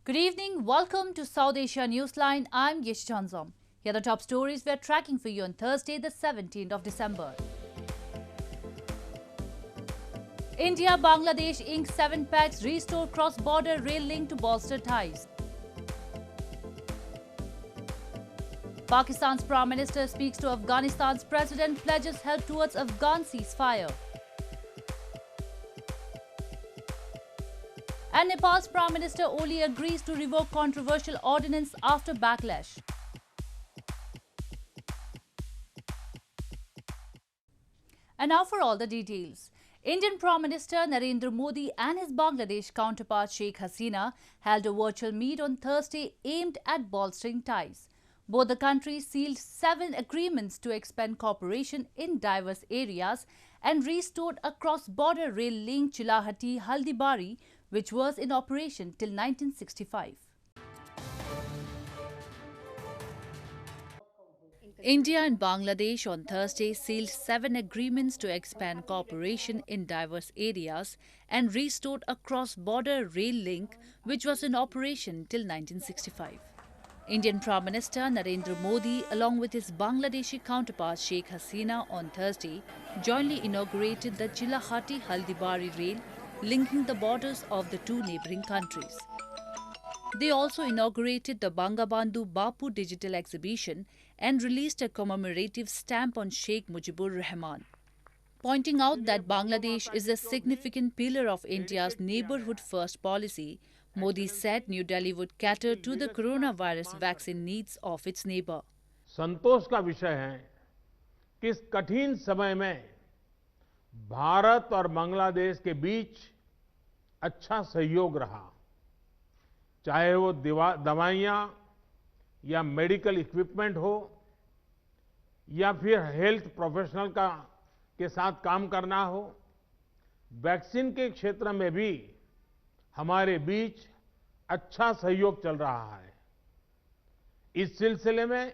Good evening. Welcome to South Asia Newsline. I'm Yesh Chanzom. Here are the top stories we're tracking for you on Thursday, the 17th of December. India-Bangladesh Inc. 7 pacts restore cross-border rail link to bolster ties. Pakistan's Prime Minister speaks to Afghanistan's President, pledges help towards Afghan ceasefire. And Nepal's Prime Minister Oli agrees to revoke controversial ordinance after backlash. And now for all the details. Indian Prime Minister Narendra Modi and his Bangladesh counterpart Sheikh Hasina held a virtual meet on Thursday aimed at bolstering ties. Both the countries sealed 7 agreements to expand cooperation in diverse areas and restored a cross-border rail link Chilahati-Haldibari, which was in operation till 1965. India and Bangladesh on Thursday sealed 7 agreements to expand cooperation in diverse areas and restored a cross-border rail link which was in operation till 1965. Indian Prime Minister Narendra Modi, along with his Bangladeshi counterpart Sheikh Hasina on Thursday, jointly inaugurated the Chilahati-Haldibari rail linking the borders of the two neighbouring countries. They also inaugurated the Bangabandhu Bapu digital exhibition and released a commemorative stamp on Sheikh Mujibur Rahman. Pointing out that Bangladesh is a significant pillar of India's neighbourhood first policy, Modi said New Delhi would cater to the coronavirus vaccine needs of its neighbour. संतोष का विषय है कि इस कठिन समय में भारत और बांग्लादेश के बीच अच्छा सहयोग रहा, चाहे वो दवाइयां या मेडिकल इक्विपमेंट हो या फिर हेल्थ प्रोफेशनल के साथ काम करना हो। वैक्सीन के क्षेत्र में भी हमारे बीच अच्छा सहयोग चल रहा है। इस सिलसिले में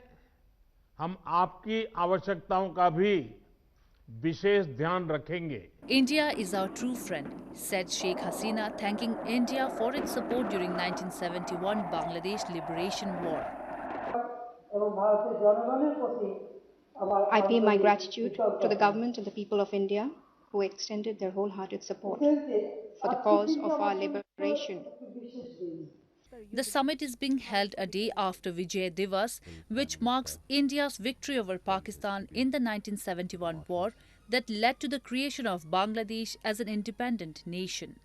हम आपकी आवश्यकताओं का भी विशेष ध्यान रखेंगे। India is our true friend, said Sheikh Hasina, thanking India for its support during 1971 Bangladesh Liberation War. I pay my gratitude to the government and the people of India who extended their wholehearted support for the cause of our liberation. The summit is being held a day after Vijay Divas, which marks India's victory over Pakistan in the 1971 war that led to the creation of Bangladesh as an independent nation.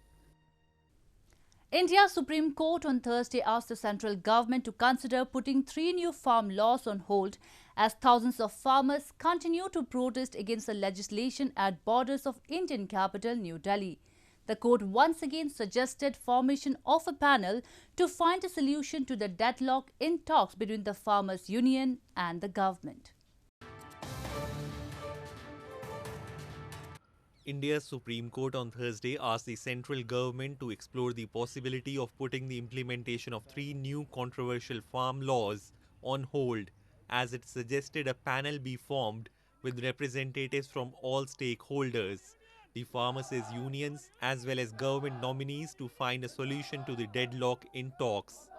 India's Supreme Court on Thursday asked the central government to consider putting 3 new farm laws on hold as thousands of farmers continue to protest against the legislation at borders of Indian capital New Delhi. The court once again suggested formation of a panel to find a solution to the deadlock in talks between the farmers' union and the government. India's Supreme Court on Thursday asked the central government to explore the possibility of putting the implementation of 3 new controversial farm laws on hold, as it suggested a panel be formed with representatives from all stakeholders, the farmers' unions as well as government nominees, to find a solution to the deadlock in talks.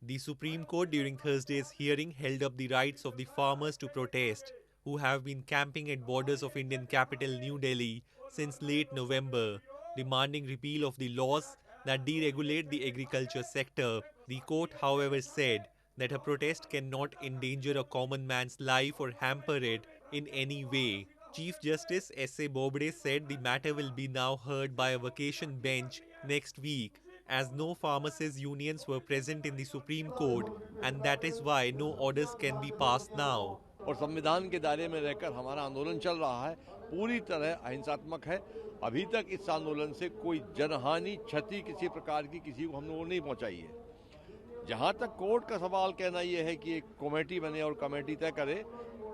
The Supreme Court during Thursday's hearing held up the rights of the farmers to protest, who have been camping at borders of Indian capital New Delhi since late November, demanding repeal of the laws that deregulate the agriculture sector. The court, however, said that a protest cannot endanger a common man's life or hamper it in any way. Chief Justice S.A. Bobde said the matter will be now heard by a vacation bench next week, as no farmers' unions were present in the Supreme Court, and that is why no orders can be passed now. और संविधान के दायरे में रहकर हमारा आंदोलन चल रहा है, पूरी तरह अहिंसात्मक है। अभी तक इस आंदोलन से कोई जनहानि, क्षति किसी प्रकार की किसी को हम लोगों ने नहीं पहुंचाई है। जहां तक कोर्ट का सवाल कहना यह है कि एक कमेटी बने और कमेटी तय करे।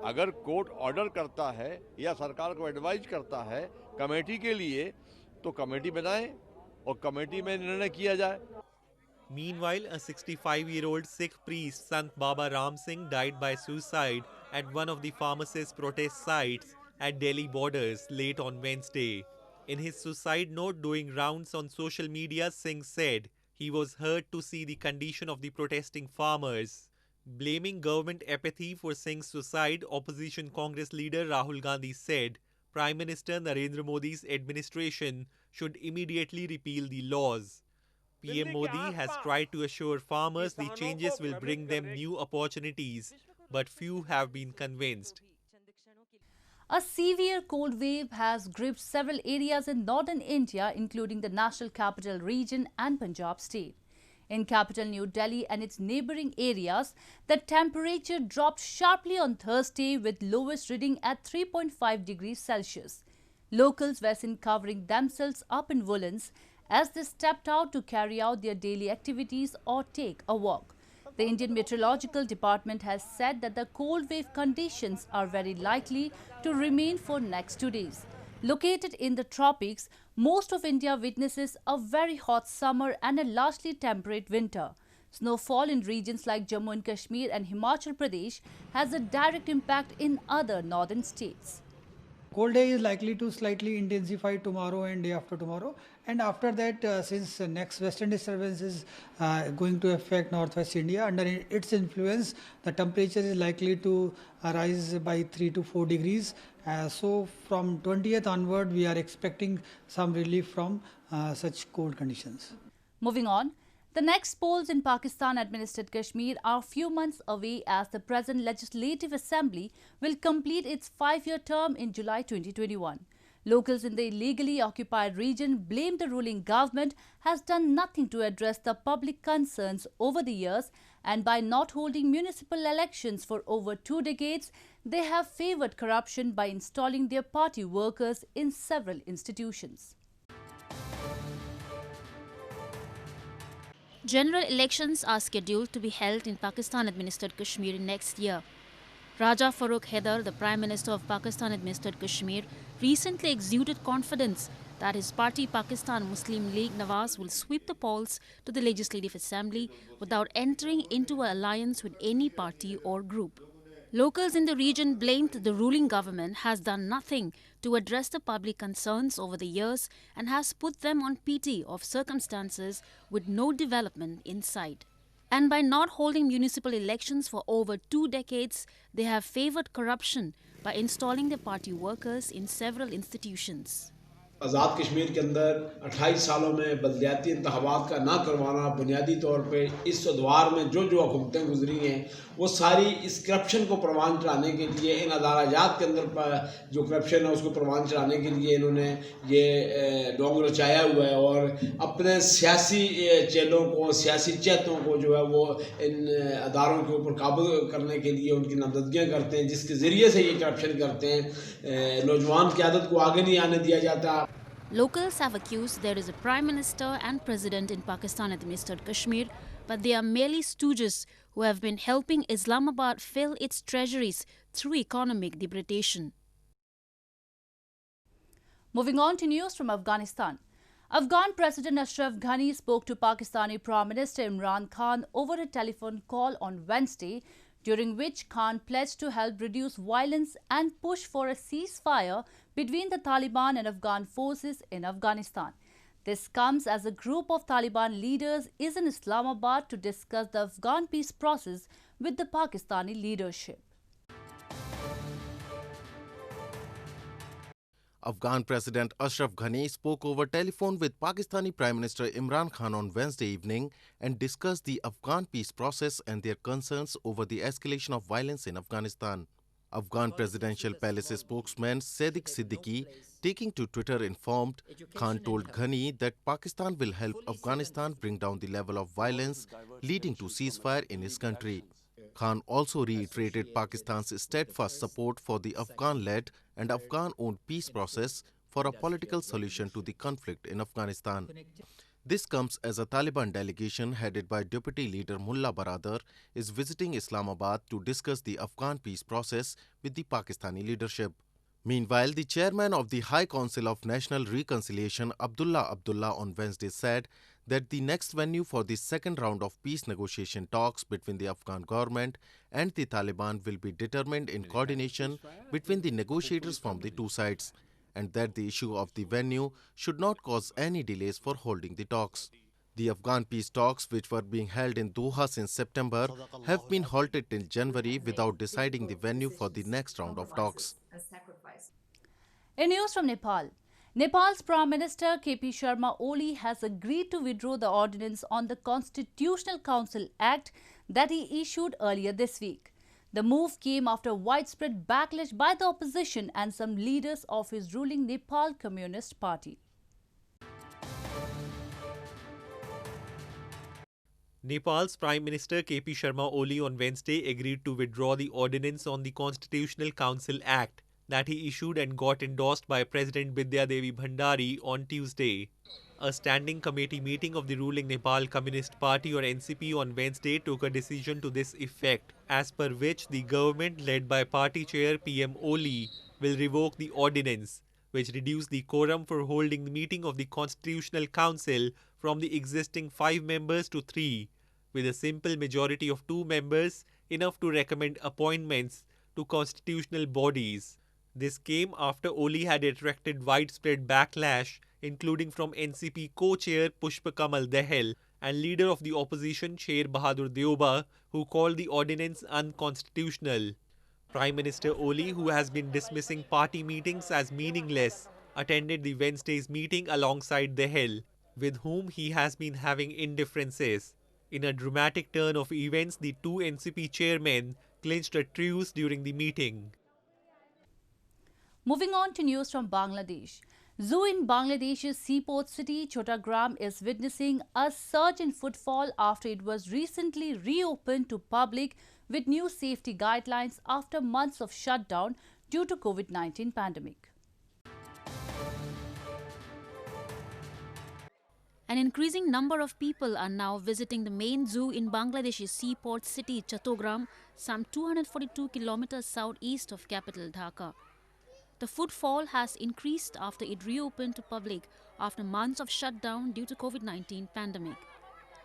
अगर कोर्ट ऑर्डर करता है या सरकार को एडवाइज करता है कमेटी के लिए, तो कमेटी बनाए और कमेटी में निर्णय किया जाए। Meanwhile, a 65-year-old Sikh priest, Sant Baba Ram Singh, died by suicide at one of the pharmacists' protest sites at Delhi borders late on Wednesday. In his suicide note doing rounds on social media, Singh said He was hurt to see the condition of the protesting farmers. Blaming government apathy for Singh's suicide, opposition Congress leader Rahul Gandhi said Prime Minister Narendra Modi's administration should immediately repeal the laws. PM Modi has tried to assure farmers the changes will bring them new opportunities, but few have been convinced. A severe cold wave has gripped several areas in northern India, including the National Capital Region and Punjab state. In capital New Delhi and its neighbouring areas, the temperature dropped sharply on Thursday with lowest reading at 3.5 degrees Celsius. Locals were seen covering themselves up in woolens as they stepped out to carry out their daily activities or take a walk. The Indian Meteorological Department has said that the cold wave conditions are very likely to remain for next 2 days. Located in the tropics, most of India witnesses a very hot summer and a largely temperate winter. Snowfall in regions like Jammu and Kashmir and Himachal Pradesh has a direct impact in other northern states. Cold day is likely to slightly intensify tomorrow and day after tomorrow, and after that, since next western disturbance is going to affect northwest India, under its influence the temperature is likely to rise by 3 to 4 degrees. So from 20th onward we are expecting some relief from such cold conditions. Moving on, the next polls in Pakistan-administered Kashmir are few months away as the present Legislative Assembly will complete its 5-year term in July 2021. Locals in the illegally occupied region blame the ruling government has done nothing to address the public concerns over the years, and by not holding municipal elections for over 2 decades, they have favoured corruption by installing their party workers in several institutions. General elections are scheduled to be held in Pakistan-administered Kashmir next year. Raja Farooq Haider, the Prime Minister of Pakistan-administered Kashmir, recently exuded confidence that his party Pakistan Muslim League Nawaz will sweep the polls to the Legislative Assembly without entering into an alliance with any party or group. Locals in the region blamed the ruling government has done nothing to address the public concerns over the years and has put them on pity of circumstances with no development in sight. And by not holding municipal elections for over 2 decades, they have favoured corruption by installing their party workers in several institutions. Azad Kashmir के अंदर 28 सालों में बल्दियाती इंतखाबात का ना करवाना बुनियादी तौर पे इस अदवार में जो हुकूमतें गुजरी हैं वो सारी इस करप्शन को परवान चढ़ाने के लिए, इन अदालत के अंदर जो करप्शन है उसको परवान चढ़ाने के लिए इन्होंने ये ढोंग रचाया हुआ है और अपने सियासी चेलों को, सियासी चेतों को जो है वो इन अदारों के ऊपर काबू करने के लिए उनकी नामजदगियाँ करते हैं, जिसके ज़रिए से ये करप्शन करते हैं। नौजवान क़यादत को आगे नहीं आने दिया जाता। Locals have accused there is a Prime Minister and President in Pakistan-administered Kashmir, but they are merely stooges who have been helping Islamabad fill its treasuries through economic depredation. Moving on to news from Afghanistan. Afghan President Ashraf Ghani spoke to Pakistani Prime Minister Imran Khan over a telephone call on Wednesday, during which Khan pledged to help reduce violence and push for a ceasefire between the Taliban and Afghan forces in Afghanistan. This comes as a group of Taliban leaders is in Islamabad to discuss the Afghan peace process with the Pakistani leadership. Afghan President Ashraf Ghani spoke over telephone with Pakistani Prime Minister Imran Khan on Wednesday evening and discussed the Afghan peace process and their concerns over the escalation of violence in Afghanistan. Afghan Presidential Palace spokesman Sadiq Siddiqui, taking to Twitter, informed Khan told Ghani that Pakistan will help Afghanistan bring down the level of violence leading to ceasefire in his country. Khan also reiterated Pakistan's steadfast support for the Afghan-led and Afghan-owned peace process for a political solution to the conflict in Afghanistan. This comes as a Taliban delegation headed by Deputy Leader Mullah Baradar is visiting Islamabad to discuss the Afghan peace process with the Pakistani leadership. Meanwhile, the chairman of the High Council of National Reconciliation, Abdullah Abdullah, on Wednesday said that the next venue for the second round of peace negotiation talks between the Afghan government and the Taliban will be determined in coordination between the negotiators from the two sides, and that the issue of the venue should not cause any delays for holding the talks. The Afghan peace talks, which were being held in Doha since September, have been halted till January without deciding the venue for the next round of talks. In news from Nepal, Nepal's Prime Minister KP Sharma Oli has agreed to withdraw the ordinance on the Constitutional Council Act that he issued earlier this week. The move came after widespread backlash by the opposition and some leaders of his ruling Nepal Communist Party. Nepal's Prime Minister KP Sharma Oli on Wednesday agreed to withdraw the ordinance on the Constitutional Council Act that he issued and got endorsed by President Bidya Devi Bhandari on Tuesday. A standing committee meeting of the ruling Nepal Communist Party or NCP on Wednesday took a decision to this effect, as per which the government led by party chair PM Oli will revoke the ordinance, which reduced the quorum for holding the meeting of the Constitutional Council from the existing 5 members to 3, with a simple majority of 2 members, enough to recommend appointments to constitutional bodies. This came after Oli had attracted widespread backlash, including from NCP co-chair Pushpa Kamal Dahal and leader of the opposition Sher Bahadur Deuba, who called the ordinance unconstitutional. Prime Minister Oli, who has been dismissing party meetings as meaningless, attended the Wednesday's meeting alongside Dahal, with whom he has been having indifferences. In a dramatic turn of events, the 2 NCP chairmen clinched a truce during the meeting. Moving on to news from Bangladesh. Zoo in Bangladesh's seaport city Chottagram is witnessing a surge in footfall after it was recently reopened to public with new safety guidelines after months of shutdown due to COVID-19 pandemic. An increasing number of people are now visiting the main zoo in Bangladesh's seaport city Chottagram, some 242 kilometers southeast of capital Dhaka. The footfall has increased after it reopened to public after months of shutdown due to COVID-19 pandemic.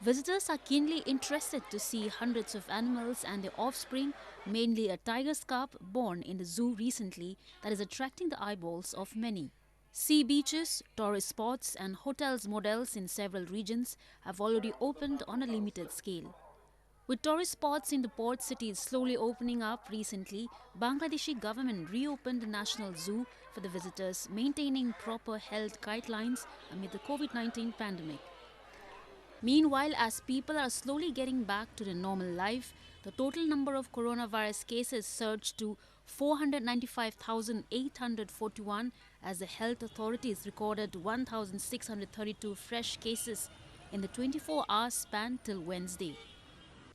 Visitors are keenly interested to see hundreds of animals and their offspring, mainly a tiger scarp born in the zoo recently that is attracting the eyeballs of many. Sea beaches, tourist spots and hotels models in several regions have already opened on a limited scale. With tourist spots in the port cities slowly opening up recently, Bangladeshi government reopened the National Zoo for the visitors, maintaining proper health guidelines amid the COVID-19 pandemic. Meanwhile, as people are slowly getting back to their normal life, the total number of coronavirus cases surged to 495,841 as the health authorities recorded 1,632 fresh cases in the 24-hour span till Wednesday.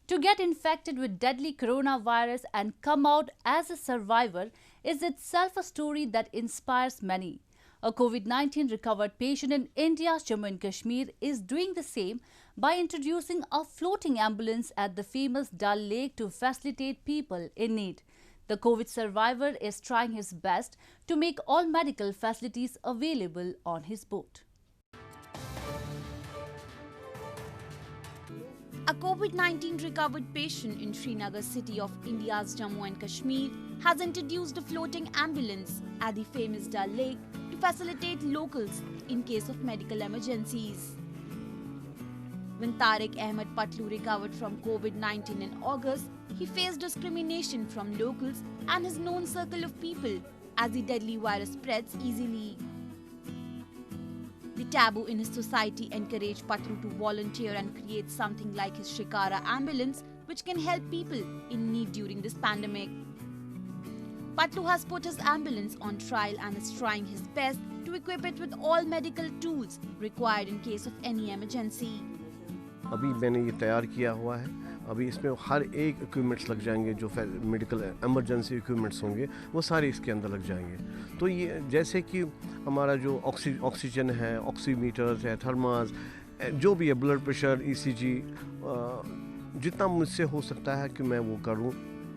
To get infected with deadly coronavirus and come out as a survivor is itself a story that inspires many. A COVID-19 recovered patient in India's Jammu and Kashmir is doing the same by introducing a floating ambulance at the famous Dal Lake to facilitate people in need. The COVID survivor is trying his best to make all medical facilities available on his boat. A COVID-19 recovered patient in Srinagar city of India's Jammu and Kashmir has introduced a floating ambulance at the famous Dal Lake to facilitate locals in case of medical emergencies. When Tariq Ahmed Patlu recovered from COVID-19 in August, he faced discrimination from locals and his known circle of people as the deadly virus spreads easily. The taboo in his society encouraged Patlu to volunteer and create something like his Shikara ambulance, which can help people in need during this pandemic. Patlu has put his ambulance on trial and is trying his best to equip it with all medical tools required in case of any emergency. अभी मैंने ये तैयार किया हुआ है. अभी इसमें हर एक इक्विपमेंट्स लग जाएंगे, जो मेडिकल एमरजेंसी इक्विपमेंट्स होंगे वो सारे इसके अंदर लग जाएंगे. तो ये जैसे कि हमारा जो ऑक्सीजन है, ऑक्सीमीटर्स है, थर्मास, जो भी है, ब्लड प्रेशर, ECG, जितना मुझसे हो सकता है कि मैं वो करूं.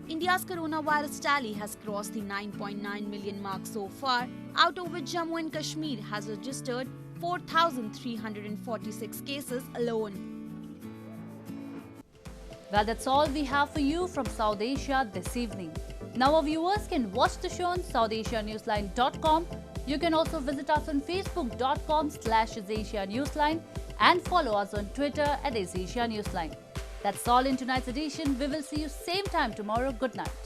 India's coronavirus tally has crossed the 9.9 million mark so far, out of which Jammu and Kashmir has registered 4,346 cases alone. Well, that's all we have for you from South Asia this evening. Now our viewers can watch the show on SouthAsiaNewsline.com. You can also visit us on Facebook.com/AsiaNewsline and follow us on Twitter @Asia Newsline. That's all in tonight's edition. We will see you same time tomorrow. Good night.